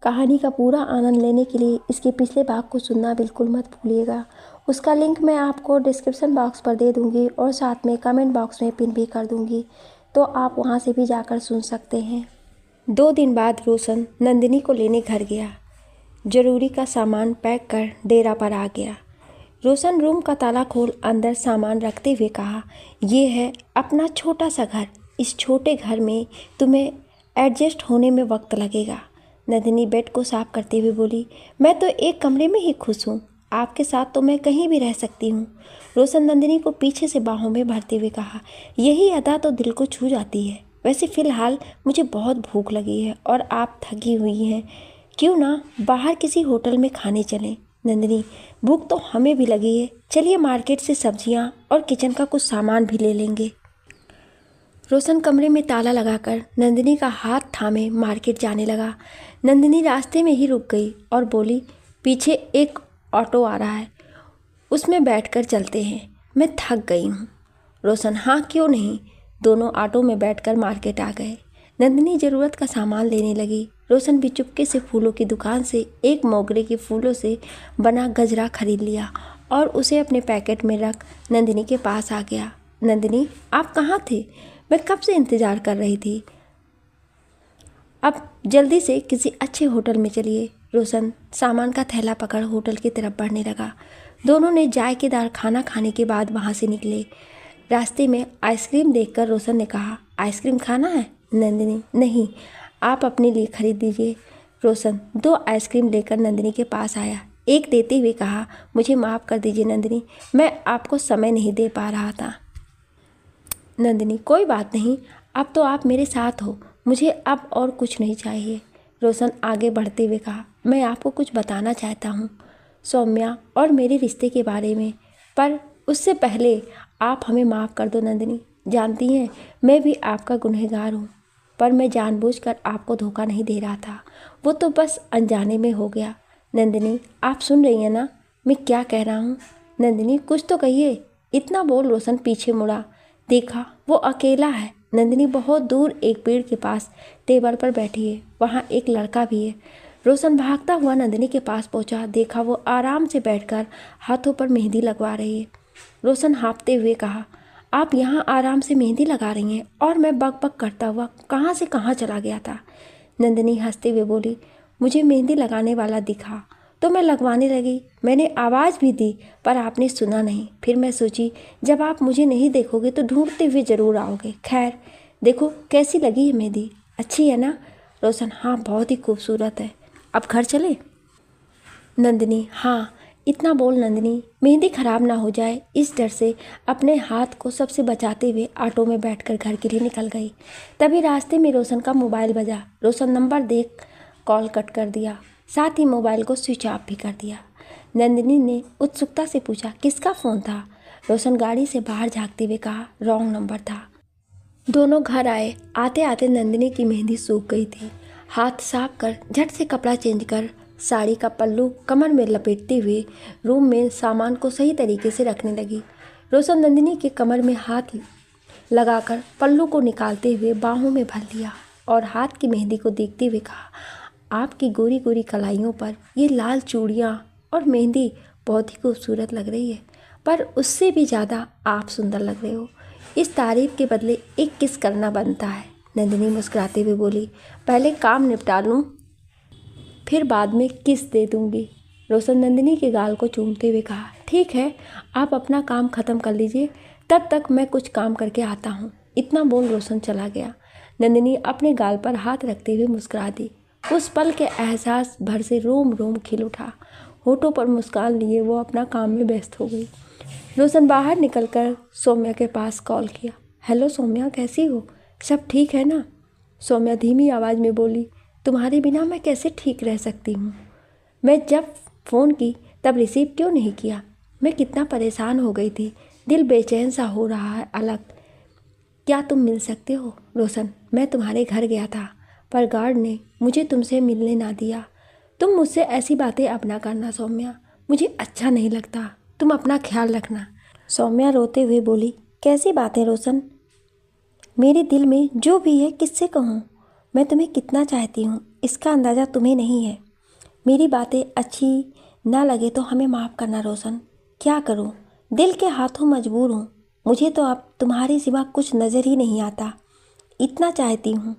कहानी का पूरा आनंद लेने के लिए इसके पिछले भाग को सुनना बिल्कुल मत भूलिएगा। उसका लिंक मैं आपको डिस्क्रिप्शन बॉक्स पर दे दूँगी और साथ में कमेंट बॉक्स में पिन भी कर दूँगी, तो आप वहाँ से भी जाकर सुन सकते हैं। 2 दिन बाद रोशन नंदिनी को लेने घर गया। ज़रूरी का सामान पैक कर डेरा पर आ गया। रोशन रूम का ताला खोल अंदर सामान रखते हुए कहा, ये है अपना छोटा सा घर। इस छोटे घर में तुम्हें एडजस्ट होने में वक्त लगेगा। नंदिनी बेड को साफ करते हुए बोली, मैं तो एक कमरे में ही खुश हूँ। आपके साथ तो मैं कहीं भी रह सकती हूँ। रोशन नंदिनी को पीछे से बाहों में भरते हुए कहा, यही अदा तो दिल को छू जाती है। वैसे फ़िलहाल मुझे बहुत भूख लगी है और आप थकी हुई हैं। क्यों ना बाहर किसी होटल में खाने चलें। नंदिनी, भूख तो हमें भी लगी है। चलिए मार्केट से सब्जियाँ और किचन का कुछ सामान भी ले लेंगे। रोशन कमरे में ताला लगाकर नंदिनी का हाथ थामे मार्केट जाने लगा। नंदिनी रास्ते में ही रुक गई और बोली, पीछे एक ऑटो आ रहा है, उसमें बैठकर चलते हैं। मैं थक गई हूँ। रोशन, हाँ क्यों नहीं। दोनों ऑटो में बैठकर मार्केट आ गए। नंदिनी ज़रूरत का सामान लेने लगी। रोशन भी चुपके से फूलों की दुकान से एक मोगरे के फूलों से बना गजरा खरीद लिया और उसे अपने पैकेट में रख नंदिनी के पास आ गया। नंदिनी, आप कहाँ थे? मैं कब से इंतज़ार कर रही थी। अब जल्दी से किसी अच्छे होटल में चलिए। रोशन सामान का थैला पकड़ होटल की तरफ बढ़ने लगा। दोनों ने जायकेदार खाना खाने के बाद वहाँ से निकले। रास्ते में आइसक्रीम देखकर रोशन ने कहा, आइसक्रीम खाना है? नंदिनी, नहीं, आप अपने लिए खरीद दीजिए। रोशन 2 आइसक्रीम लेकर नंदिनी के पास आया। एक देते हुए कहा, मुझे माफ़ कर दीजिए नंदिनी, मैं आपको समय नहीं दे पा रहा था। नंदिनी, कोई बात नहीं, अब तो आप मेरे साथ हो, मुझे अब और कुछ नहीं चाहिए। रोशन आगे बढ़ते हुए कहा, मैं आपको कुछ बताना चाहता हूँ, सौम्या और मेरे रिश्ते के बारे में, पर उससे पहले आप हमें माफ़ कर दो। नंदिनी, जानती हैं मैं भी आपका गुनहगार हूँ, पर मैं जानबूझकर आपको धोखा नहीं दे रहा था, वो तो बस अनजाने में हो गया। नंदिनी, आप सुन रही हैं ना मैं क्या कह रहा हूँ? नंदिनी, कुछ तो कहिए। इतना बोल रोशन पीछे मुड़ा। देखा वो अकेला है। नंदिनी बहुत दूर एक पेड़ के पास टेबल पर बैठी है, वहाँ एक लड़का भी है। रोशन भागता हुआ नंदिनी के पास पहुँचा। देखा वो आराम से बैठकर हाथों पर मेहंदी लगवा रही है। रोशन हाँफते हुए कहा, आप यहाँ आराम से मेहंदी लगा रही हैं और मैं बक बक करता हुआ कहाँ से कहाँ चला गया था। नंदिनी हंसते हुए बोली, मुझे मेहंदी लगाने वाला दिखा तो मैं लगवाने लगी। मैंने आवाज़ भी दी पर आपने सुना नहीं। फिर मैं सोची जब आप मुझे नहीं देखोगे तो ढूंढते हुए ज़रूर आओगे। खैर देखो कैसी लगी है मेहंदी, अच्छी है ना? रोशन, हाँ बहुत ही खूबसूरत है। अब घर चले? नंदिनी, हाँ। इतना बोल नंदिनी मेहंदी खराब ना हो जाए इस डर से अपने हाथ को सबसे बचाते हुए ऑटो में बैठकर घर के लिए निकल गई। तभी रास्ते में रोशन का मोबाइल बजा। रोशन नंबर देख कॉल कट कर दिया, साथ ही मोबाइल को स्विच ऑफ भी कर दिया। नंदिनी ने उत्सुकता से पूछा, किसका फ़ोन था? रोशन गाड़ी से बाहर झांकते हुए कहा, रॉन्ग नंबर था। दोनों घर आए। आते आते नंदिनी की मेहंदी सूख गई थी। हाथ साफ कर झट से कपड़ा चेंज कर साड़ी का पल्लू कमर में लपेटते हुए रूम में सामान को सही तरीके से रखने लगी। रोशन नंदिनी के कमर में हाथ लगाकर पल्लू को निकालते हुए बाहों में भर लिया और हाथ की मेहंदी को देखते हुए कहा, आपकी गोरी गोरी कलाइयों पर ये लाल चूड़ियाँ और मेहंदी बहुत ही खूबसूरत लग रही है, पर उससे भी ज़्यादा आप सुंदर लग रहे हो। इस तारीफ के बदले एक किस करना बनता है। नंदिनी मुस्कुराते हुए बोली, पहले काम निपटा लूँ फिर बाद में किस दे दूँगी। रोशन नंदिनी के गाल को चूमते हुए कहा, ठीक है, आप अपना काम ख़त्म कर लीजिए, तब तक मैं कुछ काम करके आता हूँ। इतना बोल रोशन चला गया। नंदिनी अपने गाल पर हाथ रखते हुए मुस्कुरा दी। उस पल के एहसास भर से रोम रोम खिल उठा। होठों पर मुस्कान लिए वो अपना काम में व्यस्त हो गई। रोशन बाहर निकलकर सौम्या के पास कॉल किया। हेलो सौम्या, कैसी हो? सब ठीक है ना? सौम्या धीमी आवाज़ में बोली, तुम्हारे बिना मैं कैसे ठीक रह सकती हूँ? मैं जब फ़ोन की तब रिसीव क्यों नहीं किया? मैं कितना परेशान हो गई थी, दिल बेचैन सा हो रहा है अलग। क्या तुम मिल सकते हो? रोशन, मैं तुम्हारे घर गया था पर गार्ड ने मुझे तुमसे मिलने ना दिया। तुम मुझसे ऐसी बातें अब ना करना सौम्या, मुझे अच्छा नहीं लगता। तुम अपना ख्याल रखना। सौम्या रोते हुए बोली, कैसी बातें रोशन? मेरे दिल में जो भी है किससे कहूँ? मैं तुम्हें कितना चाहती हूँ इसका अंदाज़ा तुम्हें नहीं है। मेरी बातें अच्छी ना लगे तो हमें माफ़ करना रोशन। क्या करूँ, दिल के हाथों मजबूर हूँ। मुझे तो अब तुम्हारे सिवा कुछ नज़र ही नहीं आता। इतना चाहती हूँ।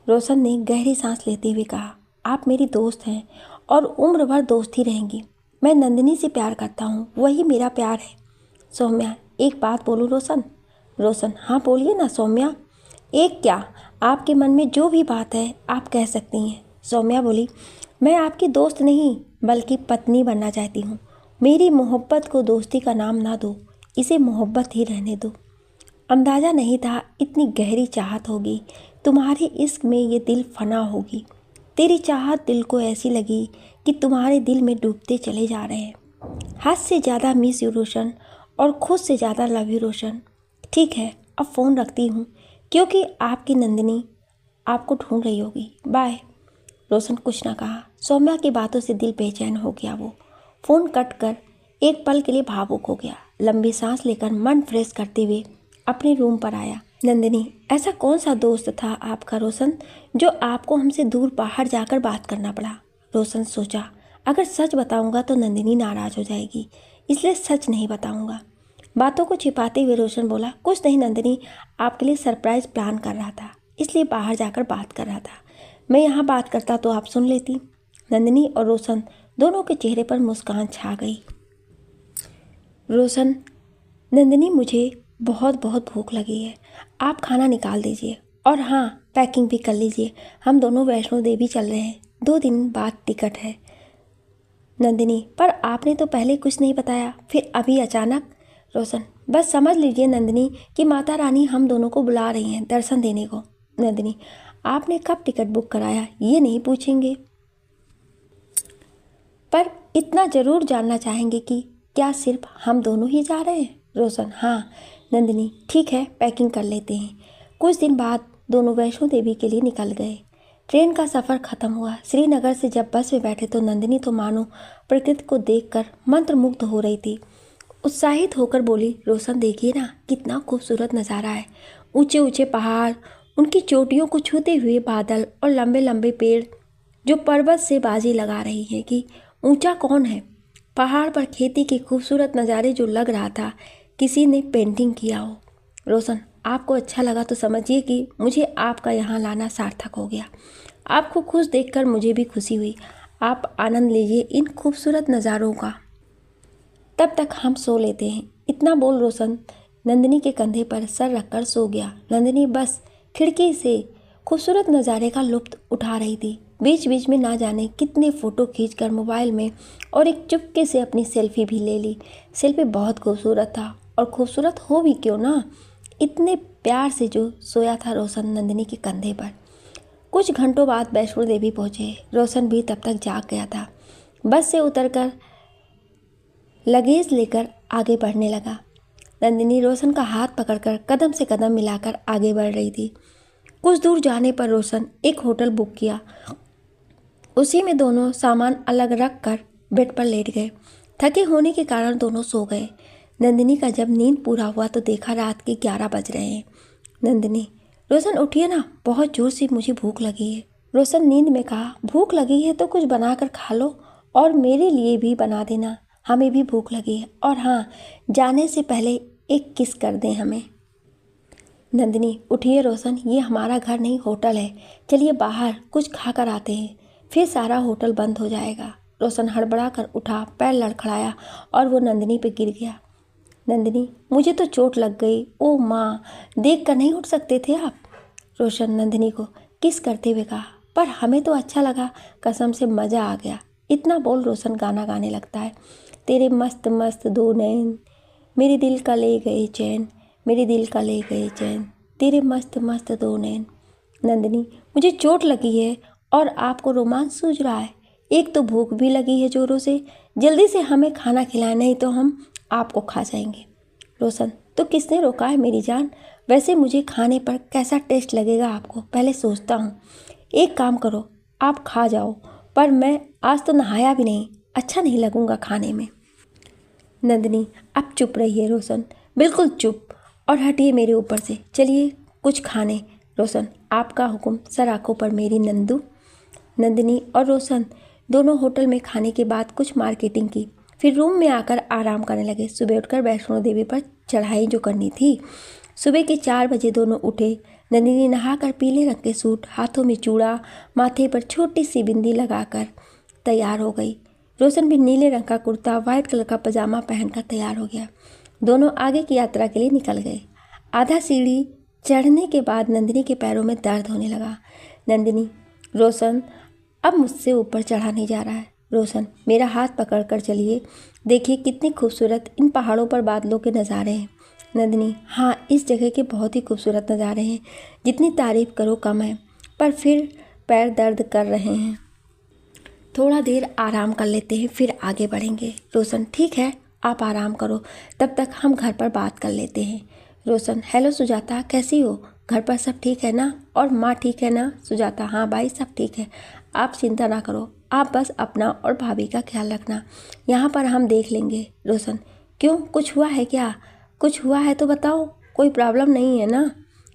रोशन ने गहरी सांस लेते हुए कहा, आप मेरी दोस्त हैं और उम्र भर दोस्त ही रहेंगी। मैं नंदिनी से प्यार करता हूँ, वही मेरा प्यार है। सौम्या, एक बात बोलूँ रोशन? रोशन, हाँ बोलिए ना सौम्या। एक क्या, आपके मन में जो भी बात है आप कह सकती हैं। सौम्या बोली, मैं आपकी दोस्त नहीं बल्कि पत्नी बनना चाहती हूँ। मेरी मोहब्बत को दोस्ती का नाम ना दो, इसे मोहब्बत ही रहने दो। अंदाज़ा नहीं था इतनी गहरी चाहत होगी। तुम्हारे इश्क में ये दिल फना होगी। तेरी चाहत दिल को ऐसी लगी कि तुम्हारे दिल में डूबते चले जा रहे हैं। हद से ज़्यादा मिस यू रोशन और खुद से ज़्यादा लव यू रोशन। ठीक है, अब फ़ोन रखती हूँ क्योंकि आपकी नंदिनी आपको ढूंढ रही होगी। बाय। रोशन कुछ ना कहा। सौम्या की बातों से दिल बेचैन हो गया। वो फ़ोन कट कर एक पल के लिए भावुक हो गया। लंबी सांस लेकर मन फ्रेश करते हुए अपने रूम पर आया। नंदिनी, ऐसा कौन सा दोस्त था आपका रोशन जो आपको हमसे दूर बाहर जाकर बात करना पड़ा? रोशन सोचा, अगर सच बताऊंगा तो नंदिनी नाराज़ हो जाएगी, इसलिए सच नहीं बताऊंगा। बातों को छिपाते हुए रोशन बोला, कुछ नहीं नंदिनी, आपके लिए सरप्राइज प्लान कर रहा था, इसलिए बाहर जाकर बात कर रहा था। मैं यहाँ बात करता तो आप सुन लेती। नंदिनी और रोशन दोनों के चेहरे पर मुस्कान छा गई। रोशन, नंदिनी मुझे बहुत बहुत भूख लगी है, आप खाना निकाल दीजिए और हाँ पैकिंग भी कर लीजिए। हम दोनों वैष्णो देवी चल रहे हैं, 2 दिन बाद टिकट है। नंदिनी, पर आपने तो पहले कुछ नहीं बताया, फिर अभी अचानक? रोशन, बस समझ लीजिए नंदिनी कि माता रानी हम दोनों को बुला रही हैं दर्शन देने को। नंदिनी, आपने कब टिकट बुक कराया ये नहीं पूछेंगे, पर इतना ज़रूर जानना चाहेंगे कि क्या सिर्फ हम दोनों ही जा रहे हैं? रोशन, हाँ। नंदिनी, ठीक है पैकिंग कर लेते हैं। कुछ दिन बाद दोनों वैष्णो देवी के लिए निकल गए। ट्रेन का सफ़र ख़त्म हुआ। श्रीनगर से जब बस में बैठे तो नंदिनी तो मानो प्रकृति को देखकर मंत्रमुग्ध हो रही थी। उत्साहित होकर बोली, रोशन देखिए ना कितना खूबसूरत नज़ारा है। ऊंचे ऊंचे पहाड़, उनकी चोटियों को छूते हुए बादल और लंबे लंबे पेड़ जो पर्वत से बाजी लगा रही हैं कि ऊंचा कौन है। पहाड़ पर खेती के खूबसूरत नज़ारे जो लग रहा था किसी ने पेंटिंग किया हो। रोशन, आपको अच्छा लगा तो समझिए कि मुझे आपका यहाँ लाना सार्थक हो गया। आपको खुश देखकर मुझे भी खुशी हुई। आप आनंद लीजिए इन खूबसूरत नज़ारों का, तब तक हम सो लेते हैं। इतना बोल रोशन नंदिनी के कंधे पर सर रखकर सो गया। नंदिनी बस खिड़की से खूबसूरत नज़ारे का लुत्फ उठा रही थी। बीच बीच में ना जाने कितने फ़ोटो खींचकर मोबाइल में और एक चुपके से अपनी सेल्फी भी ले ली। सेल्फी बहुत खूबसूरत था और खूबसूरत हो भी क्यों ना, इतने प्यार से जो सोया था रोशन नंदिनी के कंधे पर। कुछ घंटों बाद वैष्णो देवी पहुँचे। रोशन भी तब तक जाग गया था। बस से उतरकर लगेज लेकर आगे बढ़ने लगा। नंदिनी रोशन का हाथ पकड़कर कदम से कदम मिलाकर आगे बढ़ रही थी। कुछ दूर जाने पर रोशन एक होटल बुक किया। उसी में दोनों सामान अलग रख कर बेड पर लेट गए। थके होने के कारण दोनों सो गए। नंदिनी का जब नींद पूरा हुआ तो देखा रात के 11 बज रहे हैं। नंदिनी, रोशन उठिए ना, बहुत जोर से मुझे भूख लगी है। रोशन नींद में कहा, भूख लगी है तो कुछ बनाकर खा लो और मेरे लिए भी बना देना, हमें भी भूख लगी है। और हाँ, जाने से पहले एक किस कर दें हमें। नंदिनी, उठिए रोशन, ये हमारा घर नहीं होटल है, चलिए बाहर कुछ खा कर आते हैं, फिर सारा होटल बंद हो जाएगा। रोशन हड़बड़ा कर उठा, पैर लड़खड़ाया और वो नंदिनी पे गिर गया। नंदिनी, मुझे तो चोट लग गई। ओ माँ, देख कर नहीं उठ सकते थे आप? रोशन नंदिनी को किस करते हुए कहा, पर हमें तो अच्छा लगा, कसम से मज़ा आ गया। इतना बोल रोशन गाना गाने लगता है। तेरे मस्त मस्त 2 नैन, मेरे दिल का ले गए चैन, मेरे दिल का ले गए चैन, तेरे मस्त मस्त 2 नैन। नंदिनी, मुझे चोट लगी है और आपको रोमांच सूझ रहा है। एक तो भूख भी लगी है जोरों से, जल्दी से हमें खाना खिलाएं, नहीं तो हम आपको खा जाएंगे। रोशन, तो किसने रोका है मेरी जान? वैसे मुझे खाने पर कैसा टेस्ट लगेगा आपको पहले सोचता हूँ। एक काम करो, आप खा जाओ, पर मैं आज तो नहाया भी नहीं, अच्छा नहीं लगूंगा खाने में। नंदिनी, अब चुप रहिए रोशन, बिल्कुल चुप, और हटिए मेरे ऊपर से, चलिए कुछ खाने। रोशन, आपका हुक्म सर आंखों पर मेरी नंदू। नंदिनी और रोशन दोनों होटल में खाने के बाद कुछ मार्केटिंग की, फिर रूम में आकर आराम करने लगे। सुबह उठकर वैष्णो देवी पर चढ़ाई जो करनी थी। सुबह के 4 बजे दोनों उठे। नंदिनी नहाकर पीले रंग के सूट, हाथों में चूड़ा, माथे पर छोटी सी बिंदी लगाकर तैयार हो गई। रोशन भी नीले रंग का कुर्ता, व्हाइट कलर का पजामा पहनकर तैयार हो गया। दोनों आगे की यात्रा के लिए निकल गए। आधा सीढ़ी चढ़ने के बाद नंदिनी के पैरों में दर्द होने लगा। नंदिनी, रोशन अब मुझसे ऊपर चढ़ा नहीं जा रहा है। रोशन, मेरा हाथ पकड़कर चलिए, देखिए कितनी खूबसूरत इन पहाड़ों पर बादलों के नज़ारे हैं। नंदिनी, हाँ, इस जगह के बहुत ही खूबसूरत नज़ारे हैं, जितनी तारीफ करो कम है, पर फिर पैर दर्द कर रहे हैं। थोड़ा देर आराम कर लेते हैं, फिर आगे बढ़ेंगे। रोशन, ठीक है, आप आराम करो, तब तक हम घर पर बात कर लेते हैं। रोशन, हेलो सुजाता, कैसी हो? घर पर सब ठीक है ना? और माँ ठीक है ना? सुजाता, हाँ भाई, सब ठीक है, आप चिंता ना करो, आप बस अपना और भाभी का ख्याल रखना, यहाँ पर हम देख लेंगे। रोशन, क्यों, कुछ हुआ है क्या? कुछ हुआ है तो बताओ, कोई प्रॉब्लम नहीं है ना?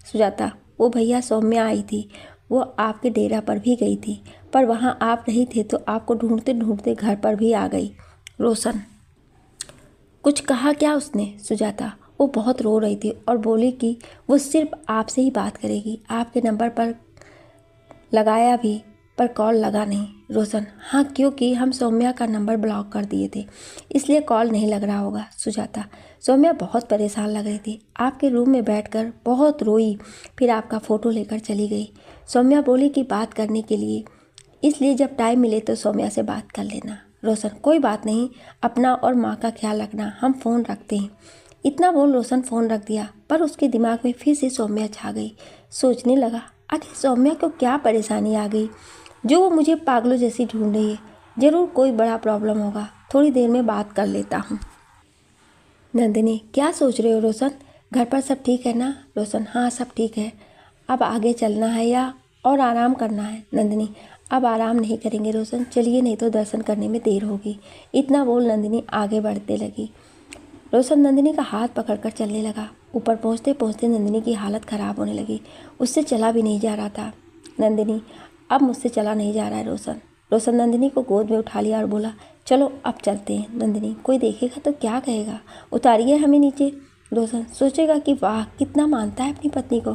सुजाता, वो भैया सौम्या आई थी, वो आपके डेरा पर भी गई थी, पर वहाँ आप नहीं थे तो आपको ढूंढते ढूंढते घर पर भी आ गई। रोशन, कुछ कहा क्या उसने? सुजाता, वो बहुत रो रही थी और बोली कि वो सिर्फ आपसे ही बात करेगी। आपके नंबर पर लगाया भी, पर कॉल लगा नहीं। रोशन, हाँ, क्योंकि हम सौम्या का नंबर ब्लॉक कर दिए थे, इसलिए कॉल नहीं लग रहा होगा। सुजाता, सौम्या बहुत परेशान लग रही थी, आपके रूम में बैठकर बहुत रोई, फिर आपका फ़ोटो लेकर चली गई। सौम्या बोली कि बात करने के लिए, इसलिए जब टाइम मिले तो सौम्या से बात कर लेना। रोशन, कोई बात नहीं, अपना और माँ का ख्याल रखना, हम फ़ोन रखते हैं। इतना बोल रोशन फ़ोन रख दिया, पर उसके दिमाग में फिर से सौम्या छा गई। सोचने लगा, आखिर सौम्या को क्या परेशानी आ गई जो वो मुझे पागलों जैसी ढूंढ रही है? ज़रूर कोई बड़ा प्रॉब्लम होगा, थोड़ी देर में बात कर लेता हूँ। नंदिनी, क्या सोच रहे हो रोशन? घर पर सब ठीक है ना? रोशन, हाँ, सब ठीक है। अब आगे चलना है या और आराम करना है? नंदिनी, अब आराम नहीं करेंगे रोशन, चलिए, नहीं तो दर्शन करने में देर होगी। इतना बोल नंदिनी आगे बढ़ते लगी। रोशन नंदिनी का हाथ पकड़कर चलने लगा। ऊपर पहुंचते पहुंचते नंदिनी की हालत ख़राब होने लगी, उससे चला भी नहीं जा रहा था। नंदिनी, अब मुझसे चला नहीं जा रहा है रोशन। रोशन नंदिनी को गोद में उठा लिया और बोला, चलो अब चलते हैं। नंदिनी, कोई देखेगा तो क्या कहेगा, उतारिए हमें नीचे। रोशन, सोचेगा कि वाह, कितना मानता है अपनी पत्नी को।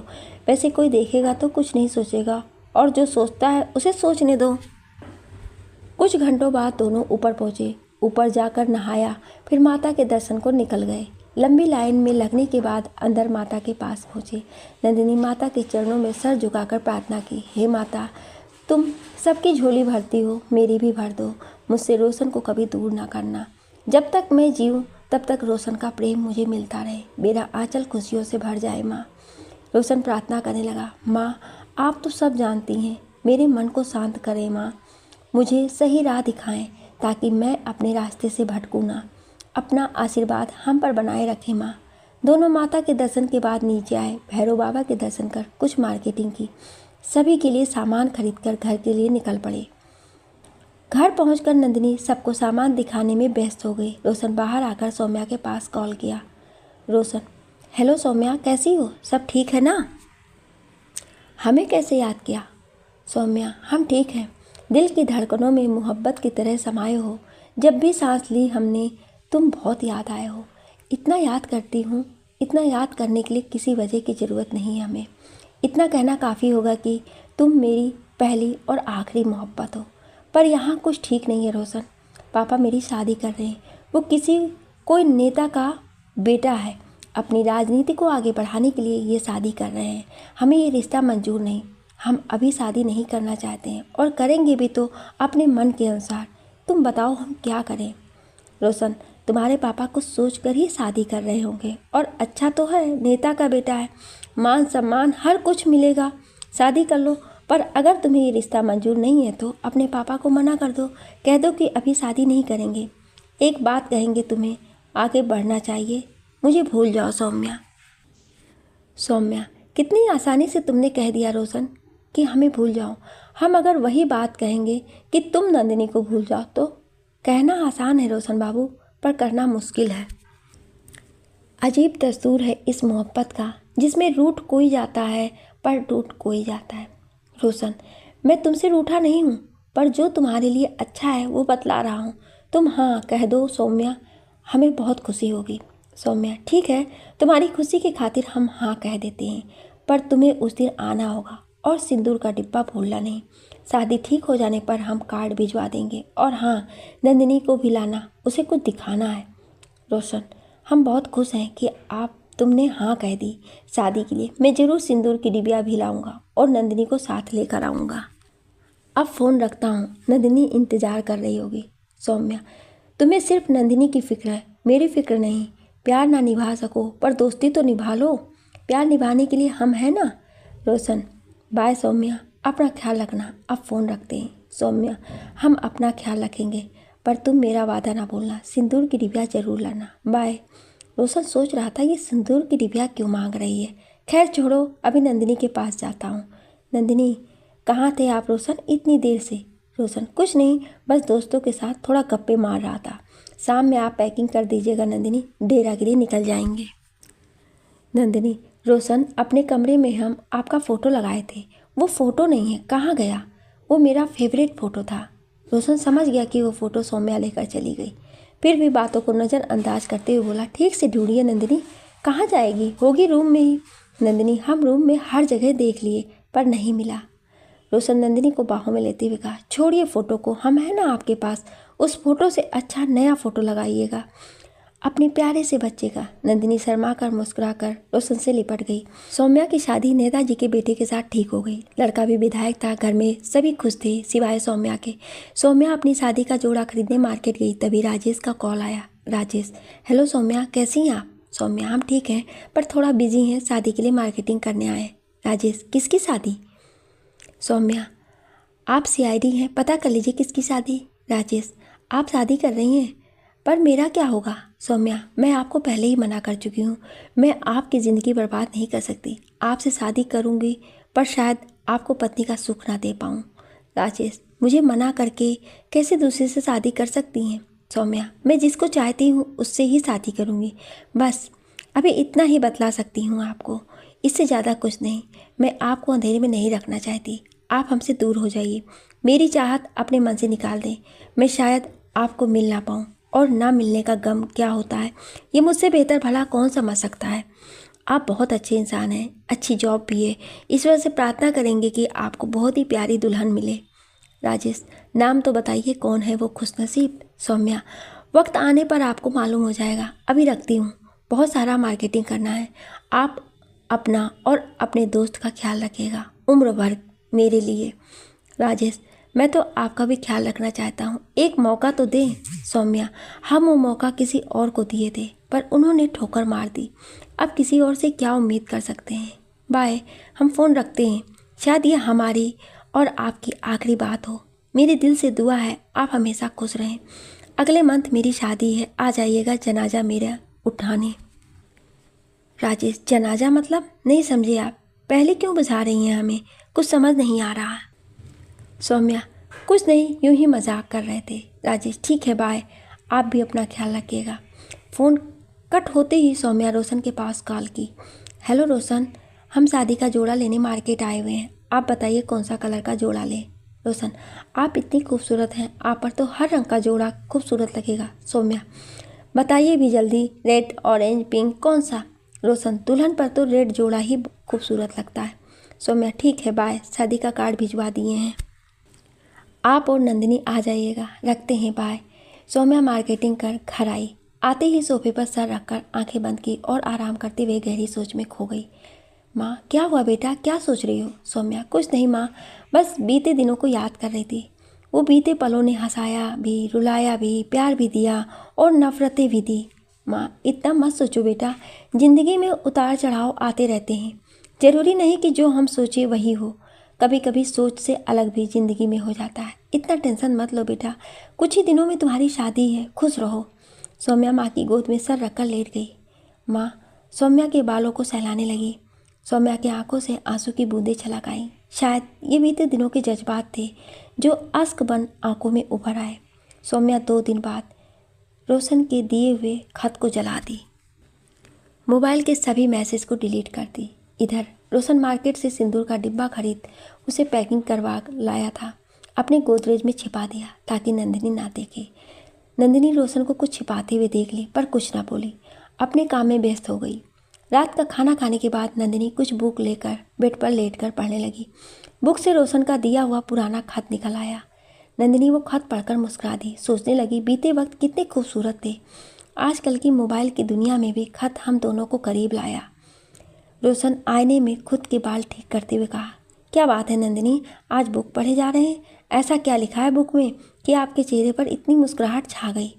वैसे कोई देखेगा तो कुछ नहीं सोचेगा, और जो सोचता है उसे सोचने दो। कुछ घंटों बाद दोनों ऊपर पहुंचे। ऊपर जाकर नहाया, फिर माता के दर्शन को निकल गए। लंबी लाइन में लगने के बाद अंदर माता के पास पहुंचे। नंदिनी माता के चरणों में सर झुकाकर प्रार्थना की, हे माता, तुम सबकी झोली भरती हो, मेरी भी भर दो। मुझसे रोशन को कभी दूर ना करना। जब तक मैं जीऊँ तब तक रोशन का प्रेम मुझे मिलता रहे, मेरा आंचल खुशियों से भर जाए माँ। रोशन प्रार्थना करने लगा, माँ, आप तो सब जानती हैं, मेरे मन को शांत करें माँ, मुझे सही राह दिखाएं ताकि मैं अपने रास्ते से भटकूं ना। अपना आशीर्वाद हम पर बनाए रखें माँ। दोनों माता के दर्शन के बाद नीचे आए। भैरव बाबा के दर्शन कर कुछ मार्केटिंग की, सभी के लिए सामान खरीदकर घर के लिए निकल पड़े। घर पहुंचकर नंदिनी सबको सामान दिखाने में व्यस्त हो गई। रोशन बाहर आकर सौम्या के पास कॉल किया। रोशन, हेलो सौम्या, कैसी हो? सब ठीक है ना? हमें कैसे याद किया? सौम्या, हम ठीक हैं, दिल की धड़कनों में मोहब्बत की तरह समाये हो। जब भी सांस ली हमने, तुम बहुत याद आए हो। इतना याद करती हूँ, इतना याद करने के लिए किसी वजह की ज़रूरत नहीं है हमें। इतना कहना काफ़ी होगा कि तुम मेरी पहली और आखिरी मोहब्बत हो। पर यहाँ कुछ ठीक नहीं है रोशन। पापा मेरी शादी कर रहे हैं, वो कोई नेता का बेटा है, अपनी राजनीति को आगे बढ़ाने के लिए ये शादी कर रहे हैं। हमें ये रिश्ता मंजूर नहीं, हम अभी शादी नहीं करना चाहते हैं, और करेंगे भी तो अपने मन के अनुसार। तुम बताओ हम क्या करें? रोशन, तुम्हारे पापा कुछ सोच कर ही शादी कर रहे होंगे, और अच्छा तो है, नेता का बेटा है, मान सम्मान हर कुछ मिलेगा, शादी कर लो। पर अगर तुम्हें ये रिश्ता मंजूर नहीं है तो अपने पापा को मना कर दो, कह दो कि अभी शादी नहीं करेंगे। एक बात कहेंगे, तुम्हें आगे बढ़ना चाहिए, मुझे भूल जाओ सौम्या। सौम्या, कितनी आसानी से तुमने कह दिया रोशन कि हमें भूल जाओ। हम अगर वही बात कहेंगे कि तुम नंदिनी को भूल जाओ तो कहना आसान है रोशन बाबू, पर करना मुश्किल है। अजीब दस्तूर है इस मोहब्बत का, जिसमें रूठ कोई जाता है पर टूट कोई जाता है। रोशन, मैं तुमसे रूठा नहीं हूँ, पर जो तुम्हारे लिए अच्छा है वो बतला रहा हूँ। तुम हाँ कह दो सौम्या, हमें बहुत खुशी होगी। सौम्या, ठीक है, तुम्हारी खुशी की खातिर हम हाँ कह देते हैं, पर तुम्हें उस दिन आना होगा और सिंदूर का डिब्बा भूलना नहीं। शादी ठीक हो जाने पर हम कार्ड भिजवा देंगे। और हाँ, नंदिनी को भी लाना, उसे कुछ दिखाना है। रोशन, हम बहुत खुश हैं कि तुमने हाँ कह दी शादी के लिए। मैं ज़रूर सिंदूर की डिबिया भी लाऊंगा और नंदिनी को साथ लेकर आऊँगा। अब फ़ोन रखता हूँ, नंदिनी इंतज़ार कर रही होगी। सौम्या, तुम्हें सिर्फ नंदिनी की फिक्र है, मेरी फिक्र नहीं। प्यार ना निभा सको पर दोस्ती तो निभा लो। प्यार निभाने के लिए हम हैं ना। रोशन, बाय सौम्या, अपना ख्याल रखना। अब फ़ोन रखते हैं। सौम्या, हम अपना ख्याल रखेंगे, पर तुम मेरा वादा ना भूलना, सिंदूर की डिबिया ज़रूर लाना। बाय। रोशन सोच रहा था ये सिंदूर की डिबिया क्यों मांग रही है। खैर छोड़ो, अभी नंदिनी के पास जाता हूँ। नंदिनी, कहाँ थे आप रोशन इतनी देर से? रोशन, कुछ नहीं, बस दोस्तों के साथ थोड़ा गप्पे मार रहा था। शाम में आप पैकिंग कर दीजिएगा नंदिनी, डेरा के लिए निकल जाएंगे। नंदिनी, रोशन, अपने कमरे में हम आपका फ़ोटो लगाए थे, वो फ़ोटो नहीं है, कहाँ गया? वो मेरा फेवरेट फ़ोटो था। रोशन समझ गया कि वो फ़ोटो सौम्या लेकर चली गई, फिर भी बातों को नज़रअंदाज करते हुए बोला, ठीक से ढूंढिए नंदिनी, कहाँ जाएगी? होगी रूम में ही। नंदिनी, हम रूम में हर जगह देख लिए पर नहीं मिला। रोशन नंदिनी को बाहों में लेते हुए कहा, छोड़िए फ़ोटो को, हम है ना आपके पास। उस फ़ोटो से अच्छा नया फ़ोटो लगाइएगा अपने प्यारे से बच्चे का। नंदिनी शर्मा कर मुस्कुरा कर रोशन से लिपट गई। सौम्या की शादी नेताजी के बेटे के साथ ठीक हो गई। लड़का भी विधायक था, घर में सभी खुश थे सिवाय सौम्या के। सौम्या अपनी शादी का जोड़ा खरीदने मार्केट गई, तभी राजेश का कॉल आया। राजेश, हेलो सौम्या, कैसी हैं आप? सौम्या, हम ठीक हैं, पर थोड़ा बिजी हैं, शादी के लिए मार्केटिंग करने आए। राजेश, किसकी शादी? सौम्या, आप सीआईडी हैं, पता कर लीजिए किसकी शादी। राजेश, आप शादी कर रही हैं, पर मेरा क्या होगा? सौम्या, मैं आपको पहले ही मना कर चुकी हूँ, मैं आपकी ज़िंदगी बर्बाद नहीं कर सकती। आपसे शादी करूँगी पर शायद आपको पत्नी का सुख ना दे पाऊँ। राजेश, मुझे मना करके कैसे दूसरे से शादी कर सकती हैं? सौम्या, मैं जिसको चाहती हूँ उससे ही शादी करूँगी, बस अभी इतना ही बतला सकती हूँ आपको, इससे ज़्यादा कुछ नहीं। मैं आपको अंधेरे में नहीं रखना चाहती, आप हमसे दूर हो जाइए, मेरी चाहत अपने मन से निकाल दें। मैं शायद आपको मिल ना पाऊँ, और ना मिलने का गम क्या होता है ये मुझसे बेहतर भला कौन समझ सकता है। आप बहुत अच्छे इंसान हैं, अच्छी जॉब भी है, ईश्वर से प्रार्थना करेंगे कि आपको बहुत ही प्यारी दुल्हन मिले। राजेश, नाम तो बताइए, कौन है वो खुशनसीब? सौम्या, वक्त आने पर आपको मालूम हो जाएगा, अभी रखती हूँ, बहुत सारा मार्केटिंग करना है। आप अपना और अपने दोस्त का ख्याल रखिएगा उम्र भर मेरे लिए। राजेश, मैं तो आपका भी ख्याल रखना चाहता हूँ, एक मौका तो दें। सौम्या, हम वो मौका किसी और को दिए थे, पर उन्होंने ठोकर मार दी, अब किसी और से क्या उम्मीद कर सकते हैं। बाय, हम फ़ोन रखते हैं, शायद ये हमारी और आपकी आखिरी बात हो। मेरे दिल से दुआ है आप हमेशा खुश रहें। अगले मंथ मेरी शादी है, आ जाइएगा जनाजा मेरा उठाने। राजेश, जनाजा मतलब? नहीं समझे आप, पहले क्यों बुझा रही हैं हमें, कुछ समझ नहीं आ रहा। सौम्या, कुछ नहीं, यूं ही मजाक कर रहे थे। राजेश, ठीक है, बाय, आप भी अपना ख्याल रखिएगा। फ़ोन कट होते ही सौम्या रोशन के पास कॉल की। हेलो रोशन, हम शादी का जोड़ा लेने मार्केट आए हुए हैं, आप बताइए कौन सा कलर का जोड़ा लें। रोशन, आप इतनी खूबसूरत हैं, आप पर तो हर रंग का जोड़ा खूबसूरत लगेगा। सौम्या, बताइए भी जल्दी, रेड, ऑरेंज, पिंक, कौन सा? रोशन, दुल्हन पर तो रेड जोड़ा ही खूबसूरत लगता है। सौम्या, ठीक है, बाय, शादी का कार्ड भिजवा दिए हैं, आप और नंदिनी आ जाइएगा, रखते हैं, बाय। सौम्या मार्केटिंग कर घर आई। आते ही सोफे पर सर रखकर आंखें बंद की और आराम करते हुए गहरी सोच में खो गई। माँ, क्या हुआ बेटा, क्या सोच रही हो? सौम्या, कुछ नहीं माँ, बस बीते दिनों को याद कर रही थी। वो बीते पलों ने हंसाया भी, रुलाया भी, प्यार भी दिया और नफरतें भी दी। माँ, इतना मत सोचो बेटा, जिंदगी में उतार चढ़ाव आते रहते हैं, जरूरी नहीं कि जो हम सोचे वही हो, कभी कभी सोच से अलग भी ज़िंदगी में हो जाता है। इतना टेंशन मत लो बेटा, कुछ ही दिनों में तुम्हारी शादी है, खुश रहो। सौम्या माँ की गोद में सर रखकर लेट गई। माँ सौम्या के बालों को सहलाने लगी। सौम्या की आंखों से आंसू की बूंदें छलक आईं। शायद ये बीते दिनों के जज्बात थे जो अश्क बन आंखों में उभर आए। सौम्या 2 दिन बाद रोशन के दिए हुए खत को जला दी, मोबाइल के सभी मैसेज को डिलीट कर दी। इधर रोशन मार्केट से सिंदूर का डिब्बा खरीद उसे पैकिंग करवा लाया था। अपने गोदरेज में छिपा दिया ताकि नंदिनी ना देखे। नंदिनी रोशन को कुछ छिपाते हुए देख ली पर कुछ ना बोली, अपने काम में व्यस्त हो गई। रात का खाना खाने के बाद नंदिनी कुछ बुक लेकर बेड पर लेटकर पढ़ने लगी। बुक से रोशन का दिया हुआ पुराना खत निकल आया। नंदिनी वो खत पढ़कर मुस्कुरा दी। सोचने लगी बीते वक्त कितने खूबसूरत थे। आजकल की मोबाइल की दुनिया में भी खत हम दोनों को करीब लाया। रोशन आईने में खुद के बाल ठीक करते हुए कहा, क्या बात है नंदिनी, आज बुक पढ़े जा रहे हैं? ऐसा क्या लिखा है बुक में कि आपके चेहरे पर इतनी मुस्कुराहट छा गई?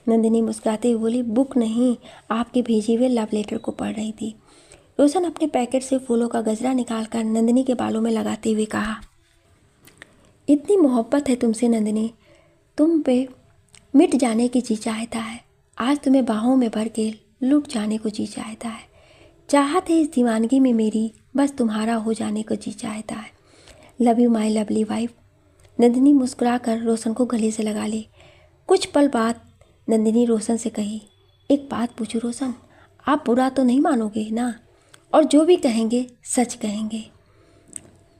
नंदिनी मुस्कुराते हुए बोली, बुक नहीं, आपके भेजे हुए लव लेटर को पढ़ रही थी। रोशन अपने पैकेट से फूलों का गजरा निकालकर नंदिनी के बालों में लगाते हुए कहा, इतनी मोहब्बत है तुमसे नंदिनी, तुम पे मिट जाने की जी चाहता है। आज तुम्हें बाहों में भर के लुट जाने को जी चाहता है। चाहत है इस दीवानगी में मेरी, बस तुम्हारा हो जाने को जी चाहता है। Love you my lovely wife. Nandini मुस्कुराकर रोशन को गले से लगा ली। कुछ पल बाद नंदिनी रोशन से कही, एक बात पूछूं रोशन, आप बुरा तो नहीं मानोगे ना? और जो भी कहेंगे सच कहेंगे?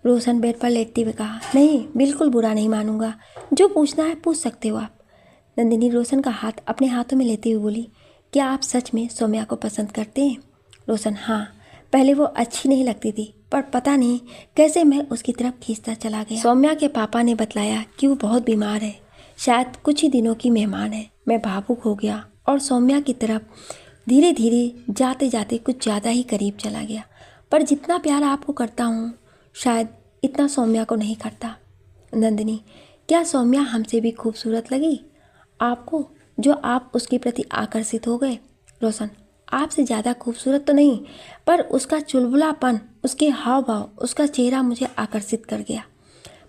रोशन बेड पर लेटते हुए कहा, नहीं, बिल्कुल बुरा नहीं मानूंगा। जो पूछना है पूछ सकते हो आप। नंदिनी रोशन का हाथ अपने हाथों में लेते हुए बोली, क्या आप सच में सौम्या को पसंद करते हैं? रोशन, हाँ, पहले वो अच्छी नहीं लगती थी पर पता नहीं कैसे मैं उसकी तरफ खींचता चला गया। सौम्या के पापा ने बतलाया कि वो बहुत बीमार है, शायद कुछ ही दिनों की मेहमान है। मैं भावुक हो गया और सौम्या की तरफ धीरे धीरे जाते जाते कुछ ज़्यादा ही करीब चला गया। पर जितना प्यार आपको करता हूँ शायद इतना सौम्या को नहीं करता। नंदिनी, क्या सौम्या हमसे भी खूबसूरत लगी आपको, जो आप उसके प्रति आकर्षित हो गए? रोशन, आपसे ज़्यादा खूबसूरत तो नहीं, पर उसका चुलबुलापन, उसके हाव भाव, उसका चेहरा मुझे आकर्षित कर गया।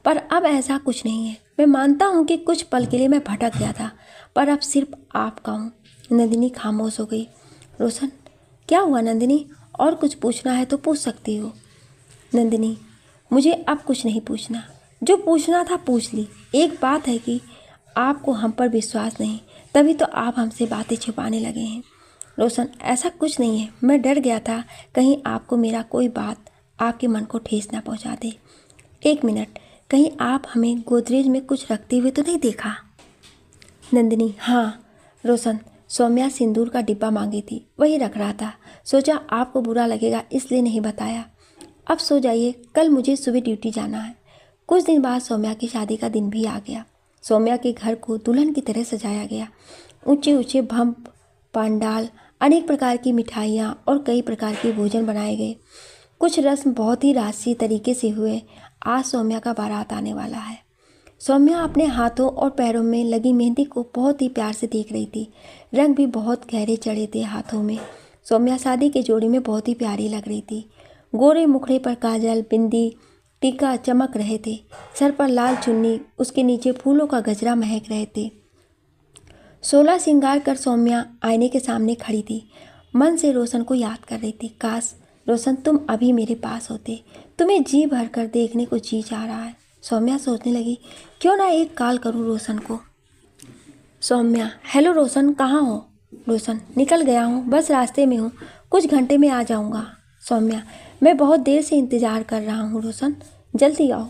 पर अब ऐसा कुछ नहीं है। मैं मानता हूँ कि कुछ पल के लिए मैं भटक गया था, पर अब सिर्फ आपका हूँ। नंदिनी खामोश हो गई। रोशन, क्या हुआ नंदिनी, और कुछ पूछना है तो पूछ सकती हो। नंदिनी, मुझे अब कुछ नहीं पूछना, जो पूछना था पूछ ली। एक बात है कि आपको हम पर विश्वास नहीं, तभी तो आप हमसे बातें छुपाने लगे हैं। रोशन, ऐसा कुछ नहीं है, मैं डर गया था कहीं आपको मेरा कोई बात आपके मन को ठेस ना पहुंचा दे। एक मिनट, कहीं आप हमें गोदरेज में कुछ रखते हुए तो नहीं देखा? नंदिनी, हाँ। रोशन, सौम्या सिंदूर का डिब्बा मांगी थी, वही रख रहा था। सोचा आपको बुरा लगेगा इसलिए नहीं बताया। अब सो जाइए, कल मुझे सुबह ड्यूटी जाना है। कुछ दिन बाद सौम्या की शादी का दिन भी आ गया। सौम्या के घर को दुल्हन की तरह सजाया गया। ऊंचे ऊंचे भव्य पंडाल, अनेक प्रकार की मिठाइयाँ और कई प्रकार के भोजन बनाए गए। कुछ रस्म बहुत ही राजसी तरीके से हुए। आज सौम्या का बारात आने वाला है। सौम्या अपने हाथों और पैरों में लगी मेहंदी को बहुत ही प्यार से देख रही थी। रंग भी बहुत गहरे चढ़े थे हाथों में। सौम्या शादी के जोड़ी में बहुत ही प्यारी लग रही थी। गोरे मुखड़े पर काजल, बिंदी, टीका चमक रहे थे। सर पर लाल चुन्नी, उसके नीचे फूलों का गजरा महक रहे थे। 16 श्रृंगार कर सौम्या आईने के सामने खड़ी थी। मन से रोशन को याद कर रही थी। काश रोशन तुम अभी मेरे पास होते, तुम्हें जी भर कर देखने को जी जा रहा है। सौम्या सोचने लगी, क्यों ना एक कॉल करूं रोशन को। सौम्या, हेलो रोशन, कहाँ हो? रोशन, निकल गया हूँ, बस रास्ते में हूँ, कुछ घंटे में आ जाऊँगा। सौम्या, मैं बहुत देर से इंतज़ार कर रहा हूँ रोशन, जल्दी आओ।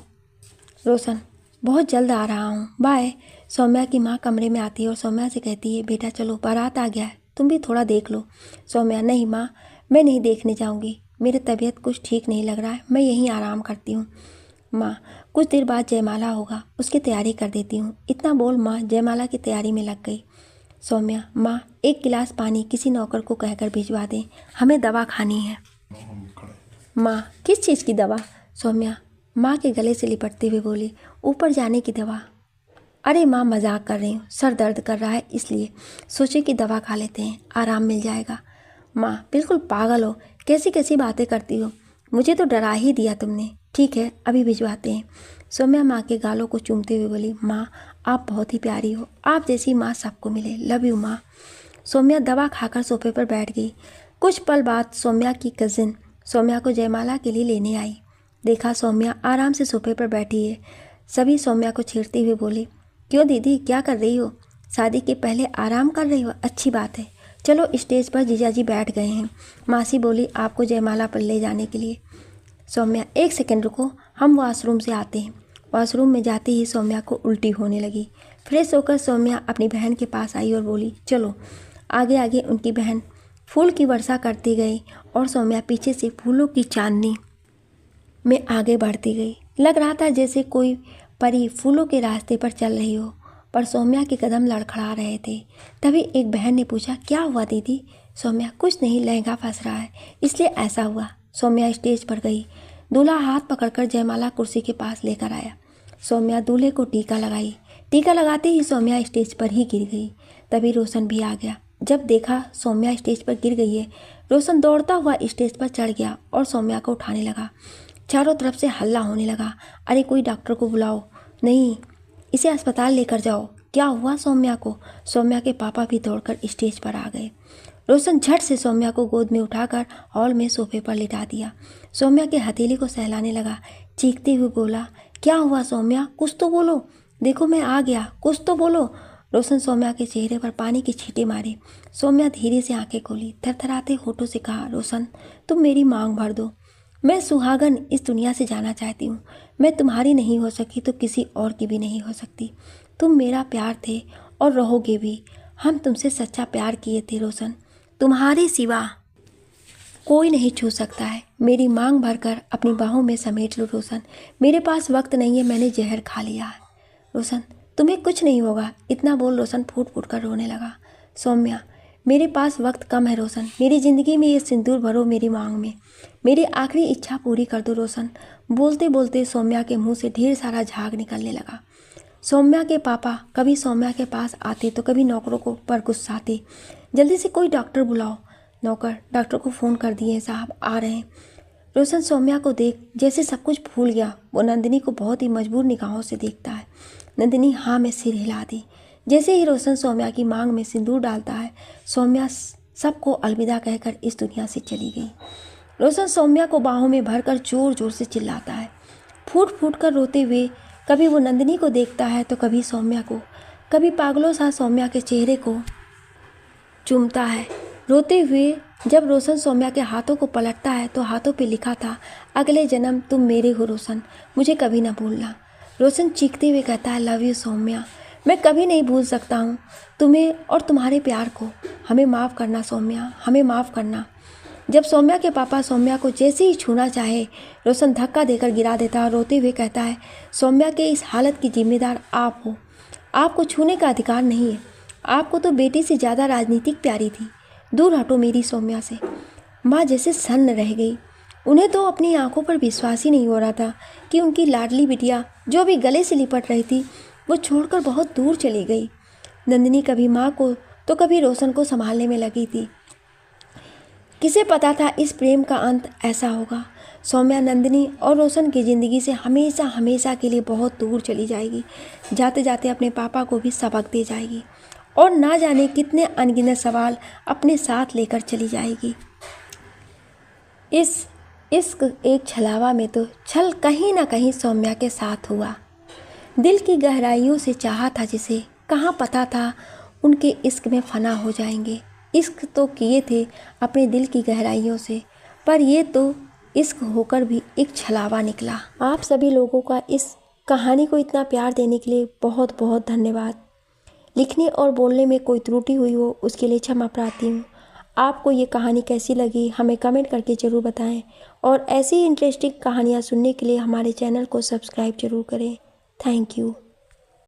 रोशन, बहुत जल्द आ रहा हूँ, बाय। सौम्या की माँ कमरे में आती है और सौम्या से कहती है, बेटा चलो, बारात आ गया है, तुम भी थोड़ा देख लो। सौम्या, नहीं माँ, मैं नहीं देखने जाऊँगी, मेरी तबीयत कुछ ठीक नहीं लग रहा है, मैं यहीं आराम करती हूँ। माँ, कुछ देर बाद जयमाला होगा, उसकी तैयारी कर देती हूँ। इतना बोल माँ जयमाला की तैयारी में लग गई। सौम्या, माँ एक गिलास पानी किसी नौकर को कहकर भिजवा दें, हमें दवा खानी है। माँ, किस चीज़ की दवा? सौम्या माँ के गले से लिपटते हुए बोली, ऊपर जाने की दवा। अरे माँ, मजाक कर रही हूँ, सर दर्द कर रहा है इसलिए सोचे कि दवा खा लेते हैं, आराम मिल जाएगा। माँ, बिल्कुल पागल हो, कैसी कैसी बातें करती हो, मुझे तो डरा ही दिया तुमने। ठीक है, अभी भिजवाते हैं। सौम्या माँ के गालों को चूमते हुए बोली, माँ आप बहुत ही प्यारी हो, आप जैसी माँ सबको मिले, लव यू माँ। सौम्या दवा खाकर सोफे पर बैठ गई। कुछ पल बाद सौम्या की कजिन सौम्या को जयमाला के लिए लेने आई। देखा सौम्या आराम से सोफे पर बैठी है। सभी सौम्या को छेड़ते हुए बोले, क्यों दीदी, क्या कर रही हो? शादी के पहले आराम कर रही हो? अच्छी बात है, चलो स्टेज पर जीजाजी बैठ गए हैं। मासी बोली आपको जयमाला पर ले जाने के लिए। सौम्या, एक सेकंड रुको, हम वॉशरूम से आते हैं। वॉशरूम में जाते ही सौम्या को उल्टी होने लगी। फ्रेश होकर सौम्या अपनी बहन के पास आई और बोली, चलो। आगे आगे उनकी बहन फूल की वर्षा करती गई और सौम्या पीछे से फूलों की चांदनी में आगे बढ़ती गई। लग रहा था जैसे कोई परी फूलों के रास्ते पर चल रही हो, पर सौम्या के कदम लड़खड़ा रहे थे। तभी एक बहन ने पूछा, क्या हुआ दीदी? सौम्या, कुछ नहीं, लहंगा फंस रहा है इसलिए ऐसा हुआ। सौम्या स्टेज पर गई। दूल्हा हाथ पकड़कर जयमाला कुर्सी के पास लेकर आया। सौम्या दूल्हे को टीका लगाई। टीका लगाते ही सौम्या स्टेज पर ही गिर गई। तभी रोशन भी आ गया। जब देखा सौम्या स्टेज पर गिर गई है, रोशन दौड़ता हुआ स्टेज पर चढ़ गया और सौम्या को उठाने लगा। चारों तरफ से हल्ला होने लगा, अरे कोई डॉक्टर को बुलाओ, नहीं इसे अस्पताल लेकर जाओ। क्या हुआ सौम्या को? सौम्या के पापा भी दौड़कर स्टेज पर आ गए। रोशन झट से सौम्या को गोद में उठाकर हॉल में सोफे पर लिटा दिया। सौम्या के हथेली को सहलाने लगा। चीखते हुए बोला, क्या हुआ सौम्या? कुछ तो बोलो, देखो मैं आ गया, कुछ तो बोलो। रोशन सौम्या के चेहरे पर पानी की छींटे मारे। सौम्या धीरे से आंखें खोली, थरथराते होठों से कहा, रोशन तुम मेरी मांग भर दो। मैं सुहागन इस दुनिया से जाना चाहती हूँ। मैं तुम्हारी नहीं हो सकी तो किसी और की भी नहीं हो सकती। तुम मेरा प्यार थे और रहोगे भी। हम तुमसे सच्चा प्यार किए थे रोशन, तुम्हारे सिवा कोई नहीं छू सकता है। मेरी मांग भरकर अपनी बाहों में समेट लो रोशन। मेरे पास वक्त नहीं है, मैंने जहर खा लिया है। रोशन, तुम्हें कुछ नहीं होगा। इतना बोल रोशन फूट फूट कर रोने लगा। सौम्या, मेरे पास वक्त कम है रोशन, मेरी ज़िंदगी में ये सिंदूर भरो मेरी मांग में, मेरी आखिरी इच्छा पूरी कर दो रोशन। बोलते बोलते सौम्या के मुंह से ढेर सारा झाग निकलने लगा। सौम्या के पापा कभी सौम्या के पास आते तो कभी नौकरों को पर गुस्साते। जल्दी से कोई डॉक्टर बुलाओ। नौकर डॉक्टर को फ़ोन कर दिए, साहब आ रहे हैं। रोशन सौम्या को देख जैसे सब कुछ भूल गया। वो नंदिनी को बहुत ही मजबूर निगाहों से देखता है। नंदिनी हाँ में सिर हिला दी। जैसे ही रोशन सौम्या की मांग में सिंदूर डालता है, सौम्या सबको अलविदा कहकर इस दुनिया से चली गई। रोशन सौम्या को बाहों में भरकर जोर जोर से चिल्लाता है, फूट फूट कर रोते हुए। कभी वो नंदिनी को देखता है तो कभी सौम्या को, कभी पागलों सा सौम्या के चेहरे को चूमता है। रोते हुए जब रोशन सौम्या के हाथों को पलटता है तो हाथों पे लिखा था, अगले जन्म तुम मेरे हो रोशन, मुझे कभी ना भूलना। रोशन चीखते हुए कहता है, लव यू सौम्या, मैं कभी नहीं भूल सकता हूँ तुम्हें और तुम्हारे प्यार को। हमें माफ़ करना सौम्या, हमें माफ़ करना। जब सौम्या के पापा सौम्या को जैसे ही छूना चाहे, रोशन धक्का देकर गिरा देता है। रोते हुए कहता है, सौम्या के इस हालत की जिम्मेदार आप हो, आपको छूने का अधिकार नहीं है। आपको तो बेटी से ज़्यादा राजनीतिक प्यारी थी। दूर हटो मेरी सौम्या से। माँ जैसे सन्न रह गई। उन्हें तो अपनी आंखों पर विश्वास ही नहीं हो रहा था कि उनकी लाडली बिटिया जो भी गले से लिपट रही थी वो छोड़कर बहुत दूर चली गई। नंदिनी कभी माँ को तो कभी रोशन को संभालने में लगी थी। किसे पता था इस प्रेम का अंत ऐसा होगा। सौम्या नंदिनी और रोशन की ज़िंदगी से हमेशा हमेशा के लिए बहुत दूर चली जाएगी। जाते जाते अपने पापा को भी सबक दे जाएगी और ना जाने कितने अनगिनत सवाल अपने साथ लेकर चली जाएगी। इस इश्क एक छलावा में तो छल कहीं ना कहीं सौम्या के साथ हुआ। दिल की गहराइयों से चाहा था जिसे, कहाँ पता था उनके इश्क में फना हो जाएंगे। इश्क तो किए थे अपने दिल की गहराइयों से, पर ये तो इश्क होकर भी एक छलावा निकला। आप सभी लोगों का इस कहानी को इतना प्यार देने के लिए बहुत बहुत धन्यवाद। लिखने और बोलने में कोई त्रुटि हुई हो उसके लिए क्षमा प्रार्थी हूँ। आपको ये कहानी कैसी लगी हमें कमेंट करके ज़रूर बताएं और ऐसी इंटरेस्टिंग कहानियाँ सुनने के लिए हमारे चैनल को सब्सक्राइब जरूर करें। Thank you.